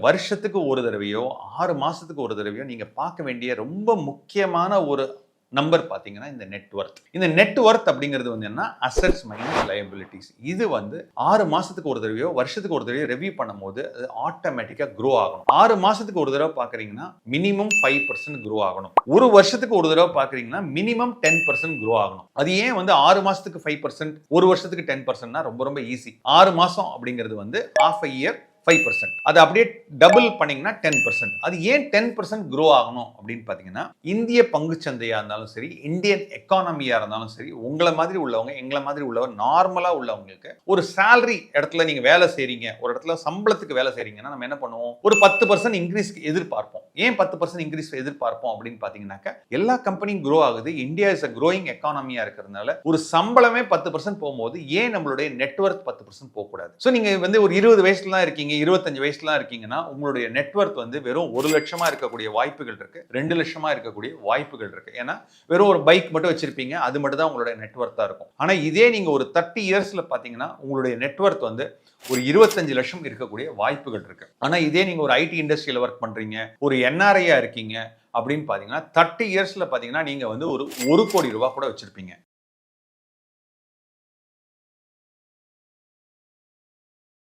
வருஷத்துக்கு ஒரு தடவையோ 6 மாசத்துக்கு ஒரு தடவையோ நீங்க பார்க்க வேண்டிய ரொம்ப முக்கியமான ஒரு நம்பர் பார்த்தீங்கன்னா இந்த நெட் ஒர்த். இந்த நெட் ஒர்த் அப்படிங்கிறது வந்து என்ன, அசெட்ஸ் மைனஸ் லயபிலிட்டிஸ். இது வந்து 6 மாசத்துக்கு ஒரு தடவையோ வருஷத்துக்கு ஒரு தடவையோ ரெவ்யூ பண்ணும்போது அது ஆட்டோமேட்டிக்கா க்ரோ ஆகணும். 6 மாசத்துக்கு ஒரு தடவை பார்க்குறீங்கன்னா மினிமம் 5% க்ரோ ஆகணும். ஒரு வருஷத்துக்கு ஒரு தடவை பார்க்குறீங்கன்னா மினிமம் 10% க்ரோ ஆகணும். அது ஏன் வந்து 6 மாசத்துக்கு 5%, ஒரு வருஷத்துக்கு 10%னா ரொம்ப ரொம்ப ஈஸி. 6 மாசம் அப்படிங்கிறது வந்து half a year 5%. அது அப்படியே டபுள் பண்ணீங்கன்னா 10%. அது ஏன் 10% க்ரோ ஆகணும் அப்படின்னு பார்த்தீங்கன்னா, இந்திய பங்குச்சந்தையா இருந்தாலும் சரி, இந்தியன் எக்கானமியா இருந்தாலும் சரி, உங்களை மாதிரி உள்ளவங்க, எங்களை மாதிரி உள்ளவர், நார்மலா உள்ளவங்களுக்கு ஒரு சேலரி இடத்துல நீங்க வேலை செய்றீங்க, ஒரு இடத்துல சம்பளத்துக்கு வேலை செய்றீங்கன்னா நம்ம என்ன பண்ணுவோம், ஒரு 10% இன்க்ரீஸ் எதிர்பார்ப்போம். ஏன் 10% இன்க்ரீஸ் எதிர்பார்ப்போம் அப்படின்னு பார்த்தீங்கன்னாக்க, எல்லா கம்பெனியும் க்ரோ ஆகுது. இந்தியா இஸ் அ க்ரோயிங் எக்கானமியா இருக்கிறதுனால ஒரு சம்பளமே 10% போகும்போது ஏன் நம்மளுடைய நெட்வொர்க் 10% போகக்கூடாது? ஸோ நீங்க வந்து ஒரு 20 வயசுல தான் இருக்கீங்க, 25 வயசுல இருக்கீங்கன்னா உங்களுடைய நெட்வொர்க் வந்து வெறும் 1 லட்சமா இருக்கக்கூடிய வாய்ப்புகள் இருக்கு, 2 லட்சமா இருக்கக்கூடிய வாய்ப்புகள் இருக்கு. ஏன்னா வெறும் ஒரு பைக் மட்டும் வச்சிருப்பீங்க, அது மட்டும் தான் உங்களுடைய நெட்வொர்த்தா இருக்கும். ஆனா இதே நீங்க ஒரு 30 இயர்ஸ்ல பாத்தீங்கன்னா உங்களுடைய நெட்வொர்க் வந்து ஒரு 25 லட்சம் இருக்கக்கூடிய வாய்ப்புகள் இருக்கு. ஆனா இதே நீங்க ஒரு ஐடி இண்டஸ்ட்ரியில ஒர்க் பண்றீங்க, ஒரு என்ஆர்ஐயா இருக்கீங்க அப்படின்னு பாத்தீங்கன்னா 30 இயர்ஸ்ல பாத்தீங்கன்னா நீங்க வந்து ஒரு 1 கோடி ரூபாய் கூட வச்சிருப்பீங்க.